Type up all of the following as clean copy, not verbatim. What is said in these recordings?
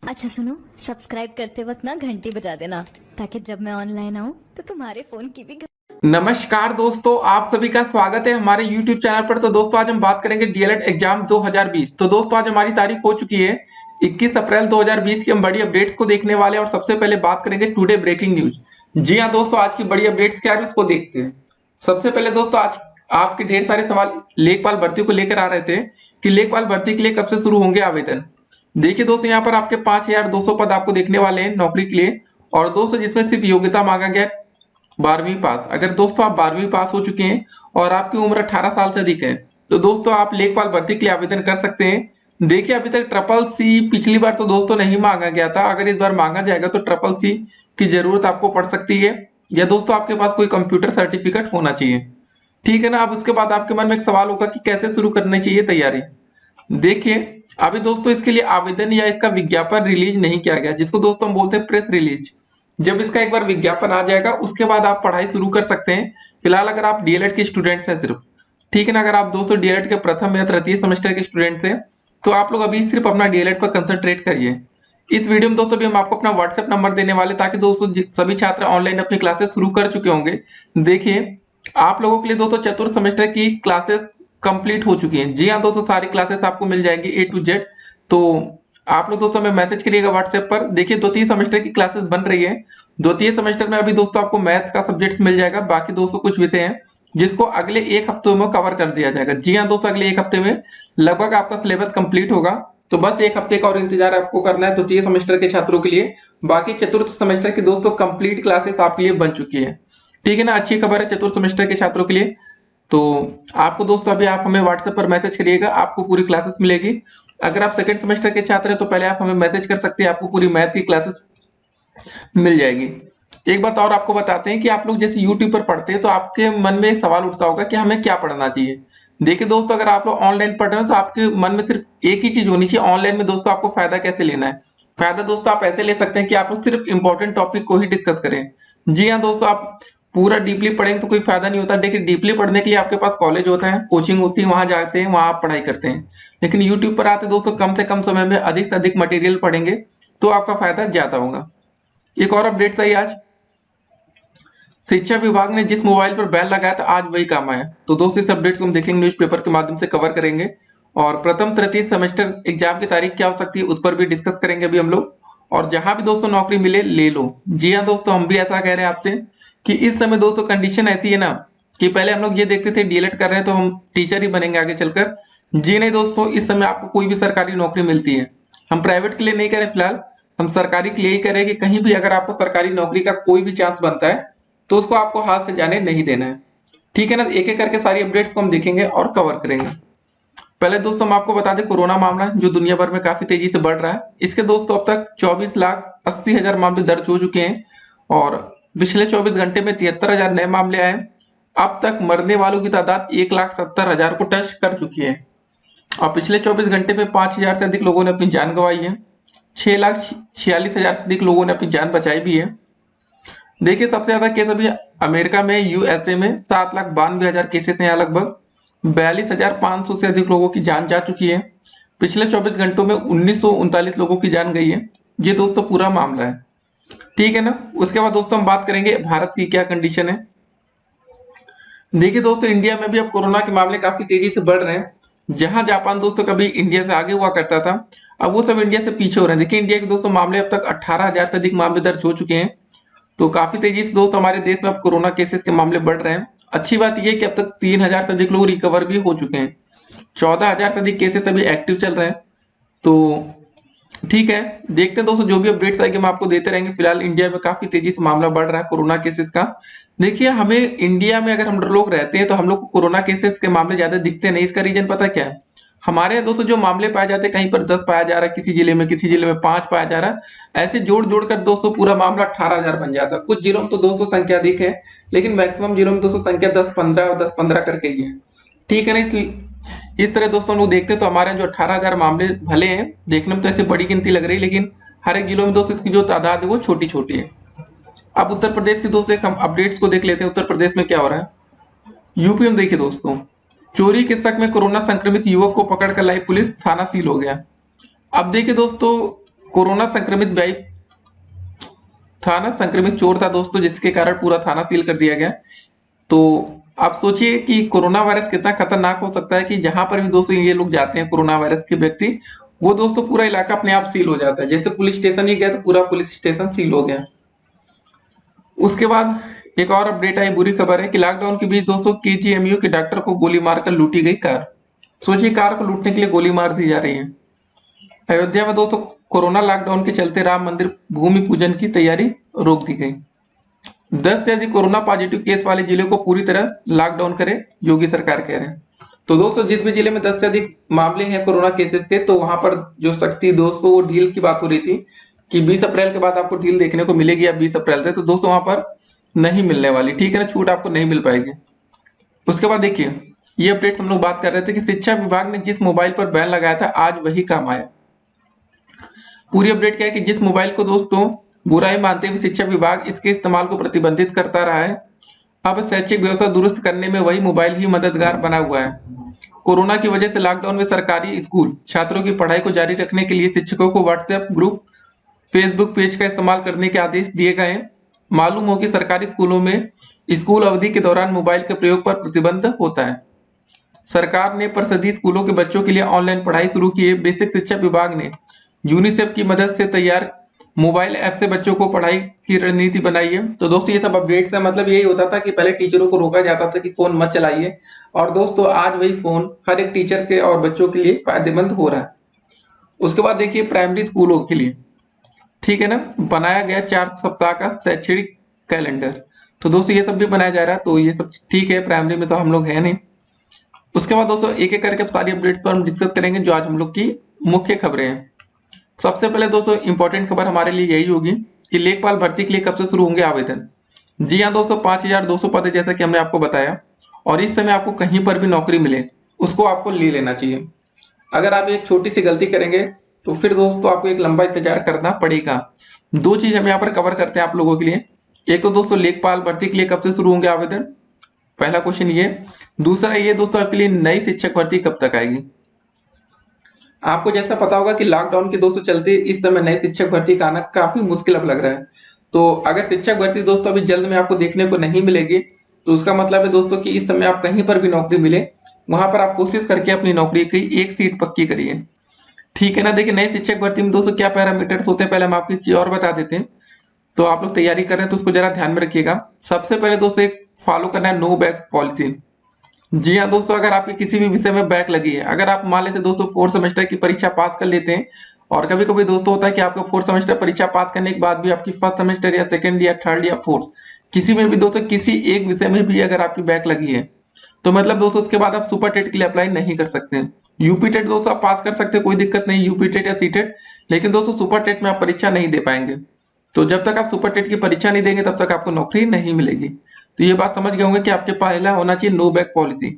अच्छा सुनो, सब्सक्राइब करते वक्त ना घंटी बजा देना ताकि जब मैं ऑनलाइन आऊँ तो तुम्हारे फोन की भी नमस्कार दोस्तों, आप सभी का स्वागत है हमारे YouTube चैनल पर। तो दोस्तों आज हम बात करेंगे डीएलएड एग्जाम 2020। तो दोस्तों आज हमारी तारीख हो चुकी है 21 अप्रैल 2020 की। हम बड़ी अपडेट्स को देखने वाले हैं और सबसे पहले बात करेंगे टुडे ब्रेकिंग न्यूज। जी हाँ दोस्तों, आज की बड़ी अपडेट्स क्या है उसको देखते हैं। सबसे पहले दोस्तों आज आपके ढेर सारे सवाल लेखपाल भर्ती को लेकर आ रहे थे कि लेखपाल भर्ती के लिए कब से शुरू होंगे आवेदन। देखिए दोस्तों, यहाँ पर आपके 5200 पद आपको देखने वाले हैं नौकरी के लिए, और दोस्तों जिसमें सिर्फ योग्यता मांगा गया 12वीं पास। अगर दोस्तों आप 12वीं पास हो चुके हैं और आपकी उम्र 18 साल से अधिक है तो दोस्तों आप लेखपाल भर्ती के लिए आवेदन कर सकते हैं। देखिए अभी तक ट्रिपल सी पिछली बार तो दोस्तों नहीं मांगा गया था, अगर इस बार मांगा जाएगा तो ट्रिपल सी की जरूरत आपको पड़ सकती है, या दोस्तों आपके पास कोई कंप्यूटर सर्टिफिकेट होना चाहिए। ठीक है ना। अब उसके बाद आपके मन में एक सवाल होगा कि कैसे शुरू करनी चाहिए तैयारी। देखिए अभी दोस्तों इसके लिए आवेदन या इसका विज्ञापन रिलीज नहीं किया गया, जिसको दोस्तों हम बोलते हैं प्रेस रिलीज। जब इसका एक बार विज्ञापन आ जाएगा उसके बाद आप पढ़ाई शुरू कर सकते हैं। फिलहाल अगर आप डीएलएड के स्टूडेंट्स हैं सिर्फ, ठीक है ना, अगर आप दोस्तों डीएलएड के प्रथम या तृतीय सेमेस्टर के स्टूडेंट्स हैं तो आप लोग अभी सिर्फ अपना डीएलएड पर कंसंट्रेट करिए। इस वीडियो में दोस्तों भी हम आपको अपना व्हाट्सएप नंबर देने वाले, ताकि दोस्तों सभी छात्र ऑनलाइन अपनी क्लासेस शुरू कर चुके होंगे। देखिए आप लोगों के लिए दोस्तों चतुर्थ सेमेस्टर की क्लासेस कंप्लीट हो चुकी हैं। जी हाँ दोस्तों, सारी क्लासेस आपको मिल जाएंगी ए टू जेड। तो आप लोग दोस्तों हमें मैसेज करिएगा व्हाट्सएप पर। देखिए द्वितीय सेमेस्टर की क्लासेस बन रही है। द्वितीय सेमेस्टर में अभी दोस्तों आपको मैथ्स का सब्जेक्ट्स मिल जाएगा, बाकी दोस्तों कुछ विषय हैं जिसको अगले एक हफ्ते में कवर कर दिया जाएगा। जी हाँ दोस्तों, अगले एक हफ्ते में लगभग आपका सिलेबस कंप्लीट होगा। तो बस एक हफ्ते का और इंतजार आपको करना है द्वितीय सेमेस्टर के छात्रों के लिए। बाकी चतुर्थ सेमेस्टर की दोस्तों कंप्लीट क्लासेस आपके लिए बन चुकी है। ठीक है ना, अच्छी खबर है चतुर्थ सेमेस्टर के छात्रों के लिए। तो आपको दोस्तों अभी आप हमें व्हाट्सएप पर मैसेज करिएगा, आपको पूरी क्लासेस मिलेगी। अगर आप सेकंड सेमेस्टर के छात्र हैं तो पहले आप हमें मैसेज कर सकते हैं, आपको पूरी मैथ की क्लासेस मिल जाएगी। एक बात और आपको बताते हैं कि आप लोग जैसे यूट्यूब पर पढ़ते हैं तो आपके मन में एक सवाल उठता होगा कि हमें क्या पढ़ना चाहिए। देखिए दोस्तों, अगर आप लोग ऑनलाइन पढ़ रहे हो तो आपके मन में सिर्फ एक ही चीज होनी चाहिए, ऑनलाइन में दोस्तों आपको फायदा कैसे लेना है। फायदा दोस्तों आप ऐसे ले सकते हैं कि आप लोग सिर्फ इंपॉर्टेंट टॉपिक को ही डिस्कस करें। जी हाँ दोस्तों, आप पूरा डीपली पढ़ेंगे तो कोई फायदा नहीं होता। देखिए डीपली पढ़ने के लिए आपके पास कॉलेज होता है, कोचिंग होती है, वहां जाते हैं, वहां आप पढ़ाई करते हैं। लेकिन यूट्यूब पर आते दोस्तों कम से कम समय में अधिक से अधिक मटेरियल पढ़ेंगे तो आपका फायदा ज्यादा होगा। एक और अपडेट था आज, शिक्षा विभाग ने जिस मोबाइल पर बैन लगाया था आज वही काम आया। तो दोस्तों इस अपडेट्स को हम देखेंगे, न्यूज़पेपर के माध्यम से कवर करेंगे, और प्रथम तृतीय सेमेस्टर एग्जाम की तारीख क्या हो सकती है उस पर भी डिस्कस करेंगे अभी हम लोग। और जहां भी दोस्तों नौकरी मिले ले लो। जी हाँ दोस्तों, हम भी ऐसा कह रहे हैं आपसे कि इस समय दोस्तों कंडीशन ऐसी है ना कि पहले हम लोग ये देखते थे डीएलएड कर रहे हैं तो हम टीचर ही बनेंगे आगे चलकर। जी नहीं दोस्तों, इस समय आपको कोई भी सरकारी नौकरी मिलती है। हम प्राइवेट के लिए नहीं कह रहे फिलहाल, हम सरकारी के लिए ही कह रहे हैं कि कहीं भी अगर आपको सरकारी नौकरी का कोई भी चांस बनता है तो उसको आपको हाथ से जाने नहीं देना है। ठीक है ना, एक एक करके सारी अपडेट्स को हम देखेंगे और कवर करेंगे। पहले दोस्तों हम आपको बता दें कोरोना मामला जो दुनिया भर में काफी तेजी से बढ़ रहा है। इसके दोस्तों अब तक 24,80,000 मामले दर्ज हो चुके हैं, और पिछले 24 घंटे में 73,000 नए मामले आए। अब तक मरने वालों की तादाद 1,70,000 को टच कर चुकी है, और पिछले 24 घंटे में 5,000 से अधिक लोगों ने अपनी जान गंवाई है। 6,46,000 से अधिक लोगों ने अपनी जान बचाई भी है। देखिए सबसे ज्यादा केस अभी अमेरिका में, यूएसए में 7,92,000 केसेस हैं, यहाँ लगभग 42,500 से अधिक लोगों की जान जा चुकी है। पिछले 24 घंटों में 1,939 लोगों की जान गई है। ये दोस्तों पूरा मामला है। ठीक है ना। उसके बाद दोस्तों हम बात करेंगे भारत की क्या कंडीशन है। देखिए दोस्तों, इंडिया में भी अब कोरोना के मामले काफी तेजी से बढ़ रहे हैं। जहां जापान दोस्तों कभी इंडिया से आगे हुआ करता था, अब वो सब इंडिया से पीछे हो रहे हैं। देखिए इंडिया के दोस्तों मामले अब तक 18,000 से अधिक मामले दर्ज हो चुके हैं। तो काफी तेजी से दोस्त हमारे देश में अब कोरोना केसेस के मामले बढ़ रहे हैं। अच्छी बात यह है कि अब तक 3,000 से अधिक लोग रिकवर भी हो चुके हैं। 14,000 से अधिक केसेस अभी एक्टिव चल रहे हैं। तो ठीक है, देखते हैं दोस्तों जो भी अपडेट्स आएंगे हम आपको देते रहेंगे। फिलहाल इंडिया में काफी तेजी से मामला बढ़ रहा है कोरोना केसेस का। देखिए हमें इंडिया में अगर हम लोग रहते हैं तो हम लोग को कोरोना केसेस के मामले ज्यादा दिखते नहीं। इसका रीजन पता क्या है, हमारे यहाँ दोस्तों जो मामले पाए जाते हैं कहीं पर 10 पाया जा रहा है, किसी जिले में 5 पाया जा रहा है। ऐसे जोड़ जोड़ कर दोस्तों पूरा मामला 18,000 बन जाता है। कुछ जिलों में तो दोस्तों संख्या अधिक है, लेकिन मैक्सिमम जिलों में दोस्तों संख्या 10-15 और 10-15 करके ही है। ठीक है ना। इस तरह दोस्तों हम लोग देखते हैं तो हमारे यहाँ जो 18,000 मामले भले हैं देखने में तो ऐसे बड़ी गिनती लग रही है, लेकिन हर एक जिलों में दोस्तों इसकी जो तादाद है वो छोटी छोटी है। अब उत्तर प्रदेश की दोस्तों एक हम अपडेट्स को देख लेते हैं, उत्तर प्रदेश में क्या हो रहा है। यूपी में देखिए दोस्तों, चोरी के शक में कोरोना संक्रमित युवक को पकड़कर लाई पुलिस, थाना सील हो गया। अब देखिए दोस्तों, कोरोना संक्रमित व्यक्ति थाना संक्रमित चोर था दोस्तों, जिसके कारण पूरा थाना सील कर दिया गया। तो आप सोचिए कि कोरोना वायरस कितना खतरनाक हो सकता है कि जहां पर भी दोस्तों ये लोग जाते हैं कोरोना वायरस के व्यक्ति, वो दोस्तों पूरा इलाका अपने आप सील हो जाता है। जैसे पुलिस स्टेशन ही गया तो पूरा पुलिस स्टेशन सील हो गया। उसके बाद एक और अपडेट आई, बुरी खबर है कि लॉकडाउन के बीच दोस्तों केजीएमयू के डॉक्टर को गोली मारकर लूटी गई कार। सोचिए कार को लूटने के लिए गोली मार दी जा रही है। अयोध्या में दोस्तों कोरोना लॉकडाउन के चलते राम मंदिर भूमि पूजन की तैयारी रोक दी गई। 10 से अधिक कोरोना पॉजिटिव केस वाले जिले को पूरी तरह लॉकडाउन करे, योगी सरकार कह रहे हैं। तो दोस्तों जिस भी जिले में 10 से अधिक मामले हैं कोरोना केसेस के, तो वहां पर जो सख्ती दोस्तों वो ढील की बात हो रही थी कि 20 अप्रैल के बाद आपको ढील देखने को मिलेगी या 20 अप्रैल से, तो दोस्तों वहां पर नहीं मिलने वाली, ठीक है ना, छूट आपको नहीं मिल पाएगी। उसके बाद देखिए ये अपडेट हम लोग बात कर रहे थे कि शिक्षा विभाग ने जिस मोबाइल पर बैन लगाया था आज वही काम आया। पूरी अपडेट क्या है कि जिस मोबाइल को दोस्तों बुराई मानते हुए शिक्षा विभाग इसके इस्तेमाल को प्रतिबंधित करता रहा है, अब शैक्षिक व्यवस्था दुरुस्त करने में वही मोबाइल ही मददगार बना हुआ है। कोरोना की वजह से लॉकडाउन में सरकारी स्कूल छात्रों की पढ़ाई को जारी रखने के लिए शिक्षकों को व्हाट्सएप ग्रुप, फेसबुक पेज का इस्तेमाल करने के आदेश दिए गए हैं। मालूम हो कि सरकारी स्कूलों में स्कूल अवधि के दौरान मोबाइल के प्रयोग पर प्रतिबंध होता है। सरकार ने परिषदीय स्कूलों के बच्चों के लिए ऑनलाइन पढ़ाई शुरू की है। बेसिक शिक्षा विभाग ने यूनिसेफ की मदद से तैयार मोबाइल ऐप से बच्चों को पढ़ाई की रणनीति बनाई है। तो दोस्तों ये सब अपडेट्स है, मतलब यही होता था कि पहले टीचरों को रोका जाता था कि फोन मत चलाइए, और दोस्तों आज वही फोन हर एक टीचर के और बच्चों के लिए फायदेमंद हो रहा है। उसके बाद देखिए प्राइमरी स्कूलों के लिए, ठीक है ना, बनाया गया 4 सप्ताह का शैक्षणिक कैलेंडर। तो दोस्तों ये सब भी बनाया जा रहा है, तो ये सब ठीक है, प्राइमरी में तो हम लोग है नहीं। उसके बाद दोस्तों एक एक करके सारी अपडेट्स पर हम डिस्कस करेंगे जो आज हम लोग की मुख्य खबरें हैं। सबसे पहले दोस्तों इंपॉर्टेंट खबर हमारे लिए यही होगी कि लेखपाल भर्ती के लिए कब से शुरू होंगे आवेदन। जी हाँ दोस्तों, 5200 पद है जैसा कि हमने आपको बताया, और इस समय आपको कहीं पर भी नौकरी मिले उसको आपको ले लेना चाहिए। अगर आप एक छोटी सी गलती करेंगे तो फिर दोस्तों आपको एक लंबा इंतजार करना पड़ेगा। 2 चीज हम यहाँ पर कवर करते हैं आप लोगों के लिए। एक तो दोस्तों लेखपाल भर्ती के लिए कब से शुरू होंगे आवेदन, पहला क्वेश्चन ये। दूसरा ये दोस्तों आपके लिए नई शिक्षक भर्ती कब तक आएगी। आपको जैसा पता होगा कि लॉकडाउन के दोस्तों चलते इस समय नई शिक्षक भर्ती का आना काफी मुश्किल अब लग रहा है। तो अगर शिक्षक भर्ती दोस्तों अभी जल्द में आपको देखने को नहीं मिलेगी, तो उसका मतलब है दोस्तों कि इस समय आप कहीं पर भी नौकरी मिले वहां पर आप कोशिश करके अपनी नौकरी की एक सीट पक्की करिए, ठीक है ना। देखिए नई शिक्षक भर्ती में दोस्तों क्या पैरामीटर्स होते हैं, पहले हम आपको चीज और बता देते हैं। तो आप लोग तैयारी कर रहे हैं तो उसको जरा ध्यान में रखिएगा। सबसे पहले दोस्तों एक फॉलो करना है नो बैक पॉलिसी। जी हाँ दोस्तों, अगर आपके किसी भी विषय में बैक लगी है, अगर आप मान लेते दोस्तों 4th सेमेस्टर की परीक्षा पास कर लेते हैं, और कभी कभी दोस्तों होता है कि आपको 4th सेमेस्टर परीक्षा पास करने के बाद भी आपकी 1st सेमेस्टर या 2nd या 3rd या 4th किसी में भी दोस्तों किसी एक विषय में भी अगर आपकी बैक लगी है, तो मतलब दोस्तों उसके बाद आप सुपर टेट के लिए अप्लाई नहीं कर सकते हैं। यूपी टेट दोस्तों आप पास कर सकते हैं, कोई दिक्कत नहीं, यूपी टेट या सी टेट, लेकिन दोस्तों सुपर टेट में आप परीक्षा नहीं दे पाएंगे। तो जब तक आप सुपर टेट की परीक्षा नहीं देंगे तब तक आपको नौकरी नहीं मिलेगी। तो ये बात समझ गए होंगे कि आपके पहला होना चाहिए नो बैक पॉलिसी,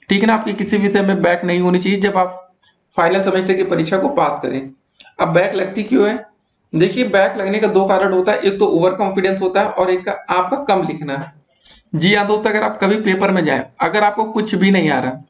ठीक है ना। आपकी किसी विषय में बैक नहीं होनी चाहिए जब आप फाइनल सेमेस्टर की परीक्षा को पास करें। अब बैक लगती क्यों है, देखिए बैक लगने का 2 कारण होता है, एक तो ओवर कॉन्फिडेंस होता है और एक का आपका कम लिखना है। जी हाँ दोस्तों, अगर आप कभी पेपर में जाए, अगर आपको कुछ भी नहीं आ रहा,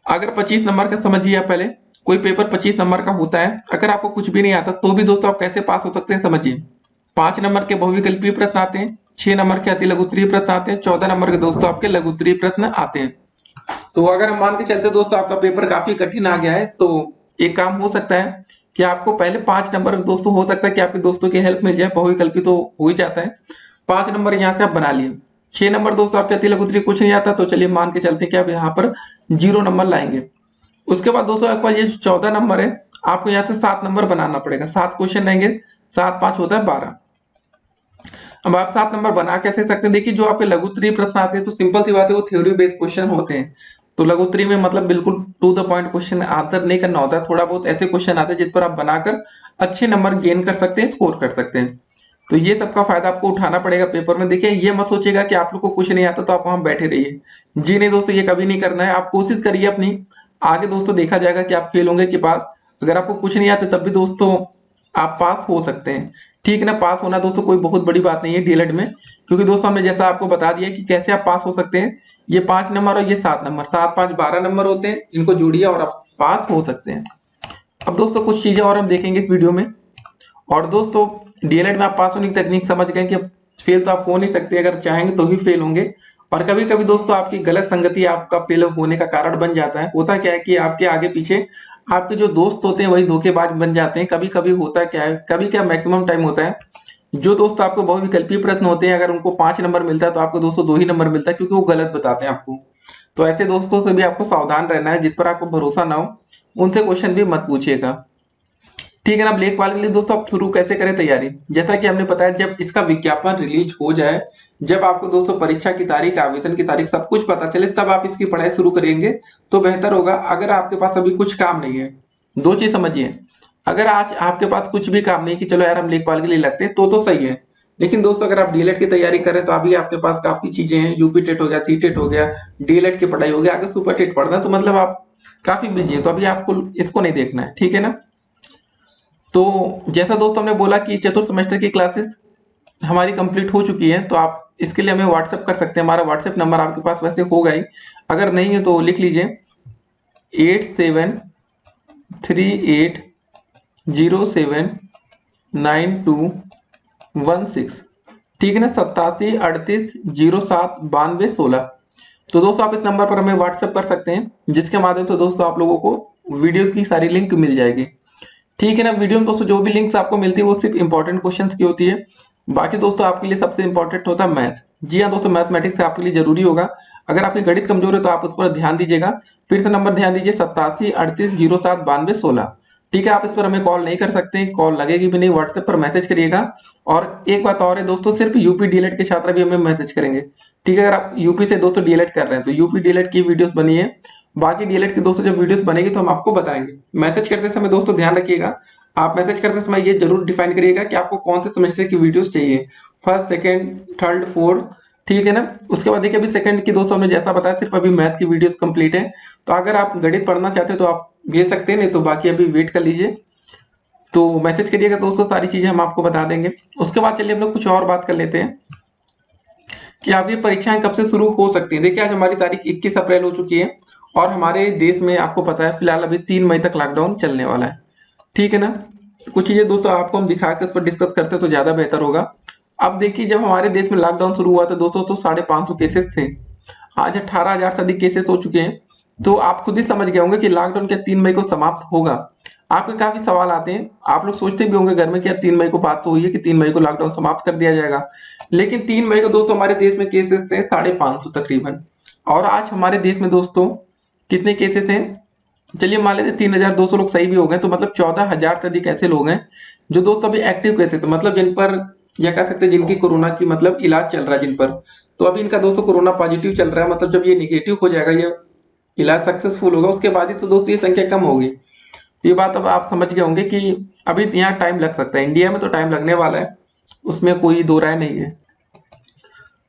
अगर 25 नंबर का समझिए आप, पहले कोई पेपर 25 नंबर का होता है, अगर आपको कुछ भी नहीं आता तो भी दोस्तों आप कैसे पास हो सकते हैं समझिए। 5 नंबर के बहुविकल्पीय प्रश्न आते हैं, 6 नंबर के अति लघु उत्तरीय प्रश्न आते हैं, 14 नंबर के दोस्तों आपके लघु उत्तरीय प्रश्न आते हैं। तो अगर हम मान के चलते दोस्तों आपका पेपर काफी कठिन आ गया है, तो एक काम हो सकता है कि आपको पहले 5 नंबर दोस्तों हो सकता है कि आपके दोस्तों की हेल्प मिल जाए, बहुविकल्पी तो हो ही जाता है, 5 नंबर यहाँ से आप बना लिए। 6 नंबर दोस्तों आपके अति लघु उत्तरीय कुछ नहीं आता, तो चलिए मान के चलते कि आप यहाँ पर 0 नंबर लाएंगे। उसके बाद दोस्तों आपका ये 14 नंबर है, आपको यहाँ से 7 नंबर बनाना पड़ेगा, 7 क्वेश्चन लेंगे, 7 5 होता है 12। अब आप 7 नंबर बना कैसे सकते हैं, देखिए जो आपके लघु उत्तरीय प्रश्न आते हैं तो सिंपल सी बात है, वो थ्योरी बेस्ड क्वेश्चन होते हैं। तो लघु उत्तरीय में मतलब बिल्कुल to the point question answer नहीं करना होता है, थोड़ा बहुत ऐसे क्वेश्चन आते हैं जिस पर आप बनाकर अच्छे नंबर गेन कर सकते हैं, स्कोर कर सकते हैं। तो ये सबका फायदा आपको उठाना पड़ेगा पेपर में। देखिए ये मत सोचिएगा कि आप लोग को कुछ नहीं आता तो आप वहां बैठे रहिए, जी नहीं दोस्तों, ये कभी नहीं करना है। आप कोशिश करिए अपनी, आगे दोस्तों देखा जाएगा कि आप फेल होंगे के बाद, अगर आपको कुछ नहीं आता तब भी दोस्तों आप पास हो सकते हैं, ठीक है ना। पास होना दोस्तों कोई बहुत बड़ी बात नहीं है डीएलएड में, क्योंकि दोस्तों हमने जैसा आपको बता दिया कि कैसे आप पास हो सकते हैं। ये 5 नंबर और ये 7 नंबर, 7 5 12 नंबर होते हैं, इनको जोड़िए और आप पास हो सकते हैं। अब दोस्तों कुछ चीजें और हम देखेंगे इस वीडियो में। और दोस्तों डीएलएड में आप पास होने की तकनीक समझ गए कि फेल तो आप हो नहीं सकते, अगर चाहेंगे तो ही फेल होंगे। और कभी कभी दोस्तों आपकी गलत संगति आपका फेल होने का कारण बन जाता है। होता क्या है कि आपके आगे पीछे आपके जो दोस्त होते हैं वही धोखेबाज बन जाते हैं। कभी कभी होता क्या है, कभी क्या मैक्सिमम टाइम होता है, जो दोस्त आपको बहुविकल्पीय प्रश्न होते हैं अगर उनको 5 नंबर मिलता है तो आपको दोस्तों 2 ही नंबर मिलता है, क्योंकि वो गलत बताते हैं आपको। तो ऐसे दोस्तों से भी आपको सावधान रहना है, जिस पर आपको भरोसा ना हो उनसे क्वेश्चन भी मत पूछिएगा। ठीक है ना। ब्लैक वाल के लिए दोस्तों आप शुरू कैसे करें तैयारी, जैसा कि हमने बताया जब इसका विज्ञापन रिलीज हो जाए, जब आपको दोस्तों परीक्षा की तारीख, आवेदन की तारीख सब कुछ पता चले, तब आप इसकी पढ़ाई शुरू करेंगे तो बेहतर होगा। अगर आपके पास अभी कुछ काम नहीं है, दो चीज समझिए, अगर आज आपके पास कुछ भी काम नहीं कि चलो यार हम लेखपाल के लिए लगते हैं तो सही है। लेकिन दोस्तों अगर आप डीएलएड की तैयारी करें तो अभी आपके पास काफी चीजें हैं, यूपी टेट हो गया, सी टेट हो गया, डीएलएड की पढ़ाई हो गया, आगे सुपर टेट पढ़ना है, तो मतलब आप काफी बिजी है, तो अभी आपको इसको नहीं देखना है। ठीक है ना। तो जैसा दोस्तों हमने बोला कि चतुर्थ सेमेस्टर की क्लासेस हमारी कंप्लीट हो चुकी है, तो आप इसके लिए हमें व्हाट्सएप कर सकते हैं। हमारा व्हाट्सएप नंबर आपके पास वैसे होगा ही, अगर नहीं है तो लिख लीजिए 8738079216। ठीक है ना, 8738079216। तो दोस्तों आप इस नंबर पर हमें व्हाट्सएप कर सकते हैं, जिसके माध्यम से दोस्तों आप लोगों को वीडियो की सारी लिंक मिल जाएगी। ठीक है ना। वीडियो में दोस्तों जो भी लिंक्स आपको मिलती है वो सिर्फ इंपॉर्टेंट क्वेश्चंस की होती है, बाकी दोस्तों आपके लिए सबसे इंपॉर्टेंट होता है मैथ। जी हाँ दोस्तों, मैथमेटिक्स आपके लिए जरूरी होगा। अगर आपकी गणित कमजोर है तो आप उस पर ध्यान दीजिएगा। फिर से नंबर ध्यान दीजिए 8738079216। ठीक है, आप इस पर हमें कॉल नहीं कर सकते, कॉल लगेगी भी नहीं, व्हाट्सएप पर मैसेज करिएगा। और एक बात और है दोस्तों, सिर्फ यूपी डीएलएड के छात्र भी हमें मैसेज करेंगे। ठीक है, अगर आप यूपी से दोस्तों डीएलएड कर रहे हैं तो यूपी डीएलएड की वीडियोस बनी है, बाकी डीएलएड की दोस्तों जब वीडियोस बनेगी तो हम आपको बताएंगे। मैसेज करते समय दोस्तों ध्यान रखिएगा, आप मैसेज करते समय ये जरूर डिफाइन करिएगा कि आपको कौन से सेमेस्टर की वीडियोस चाहिए, फर्स्ट, सेकंड, थर्ड, फोर्थ। ठीक है ना। उसके बाद देखिए अभी सेकंड की दोस्तों हमने जैसा बताया सिर्फ अभी मैथ की वीडियोस कंप्लीट है, तो अगर आप गणित पढ़ना चाहते हैं तो आप भेज सकते हैं, नहीं तो बाकी अभी वेट कर लीजिए। तो मैसेज करिएगा दोस्तों, सारी चीजें हम आपको बता देंगे। उसके बाद चलिए हम लोग कुछ और बात कर लेते हैं कि अब ये परीक्षाएं कब से शुरू हो सकती हैं। देखिए आज हमारी तारीख 21 अप्रैल हो चुकी है और हमारे देश में आपको पता है फिलहाल अभी 3 मई तक लॉकडाउन चलने वाला है। ठीक है ना। कुछ चीजें दोस्तों आपको हम दिखा के उस पर डिस्कस करते तो ज्यादा बेहतर होगा। अब देखिए जब हमारे देश में लॉकडाउन शुरू हुआ था दोस्तों तो 550 केसेस थे, आज 18,000 से अधिक केसेस हो चुके हैं। तो आप खुद ही समझ गए होंगे कि लॉकडाउन क्या 3 मई को समाप्त होगा। आपके काफी सवाल आते हैं, आप लोग सोचते भी होंगे घर में कि यार 3 मई को बात तो हुई है कि 3 मई को लॉकडाउन समाप्त कर दिया जाएगा, लेकिन 3 मई को दोस्तों हमारे देश में केसेस थे 550 तकरीबन। और आज हमारे देश में दोस्तों कितने केसेस हैं, चलिए मान लेते 3,200 लोग सही भी हो गए, तो मतलब 14,000 से अधिक ऐसे लोग हैं जो दोस्तों अभी एक्टिव केसेस थे, मतलब जिन पर या कह सकते हैं जिनकी कोरोना की मतलब इलाज चल रहा है जिन पर, तो अभी इनका दोस्तों कोरोना पॉजिटिव चल रहा है। मतलब जब ये निगेटिव हो जाएगा, ये इलाज सक्सेसफुल होगा, उसके बाद ही तो दोस्तों ये संख्या कम होगी। ये बात अब आप समझ गए होंगे कि अभी यहाँ टाइम लग सकता है, इंडिया में तो टाइम लगने वाला है, उसमें कोई दो राय नहीं है।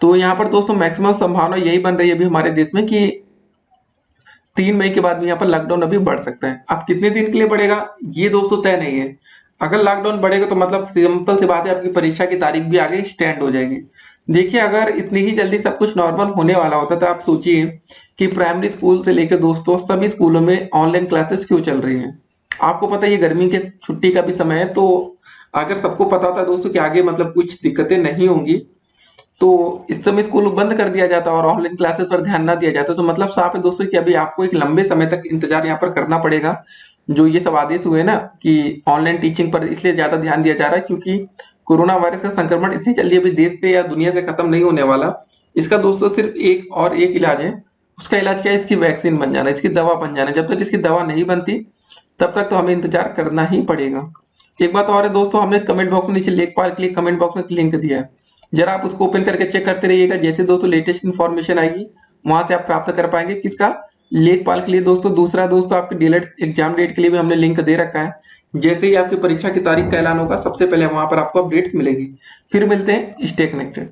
तो यहाँ पर दोस्तों मैक्सिमम संभावना यही बन रही है अभी हमारे देश में कि 3 मई के बाद भी यहाँ पर लॉकडाउन अभी बढ़ सकता है। अब कितने दिन के लिए बढ़ेगा ये दोस्तों तय नहीं है। अगर लॉकडाउन बढ़ेगा तो मतलब सिंपल सी बात है, आपकी परीक्षा की तारीख भी आगे स्टैंड हो जाएगी। देखिए अगर इतनी ही जल्दी सब कुछ नॉर्मल होने वाला होता तो आप सोचिए कि प्राइमरी स्कूल से लेकर दोस्तों सभी स्कूलों में ऑनलाइन क्लासेस क्यों चल रही हैं। आपको पता है ये गर्मी के छुट्टी का भी समय है, तो अगर सबको पता होता दोस्तों कि आगे मतलब कुछ दिक्कतें नहीं होंगी तो इस समय स्कूल बंद कर दिया जाता और ऑनलाइन क्लासेस पर ध्यान ना दिया जाता। तो मतलब साफ है दोस्तों कि अभी आपको एक लंबे समय तक इंतजार यहाँ पर करना पड़ेगा। जो ये सब आदेश हुए ना कि ऑनलाइन टीचिंग पर इसलिए ज्यादा ध्यान दिया जा रहा है क्योंकि कोरोना वायरस का संक्रमण इतनी जल्दी अभी देश से या दुनिया से खत्म नहीं होने वाला। इसका दोस्तों सिर्फ एक इलाज है, उसका इलाज क्या है, इसकी वैक्सीन बन जाना, इसकी दवा बन जाना। जब तक इसकी दवा नहीं बनती तब तक तो हमें इंतजार करना ही पड़ेगा। एक बात और है दोस्तों, हमने कमेंट बॉक्स में नीचे लेखपाल के लिए कमेंट बॉक्स में लिंक दिया है, जरा आप उसको ओपन करके चेक करते रहिएगा। जैसे दोस्तों लेटेस्ट इन्फॉर्मेशन आएगी वहां से आप प्राप्त कर पाएंगे। किसका, लेखपाल के लिए दोस्तों। दूसरा दोस्तों आपके डीएलएड एग्जाम डेट के लिए भी हमने लिंक दे रखा है, जैसे ही आपकी परीक्षा की तारीख का ऐलान होगा सबसे पहले वहां पर आपको अपडेट्स मिलेगी। फिर मिलते हैं, स्टे कनेक्टेड।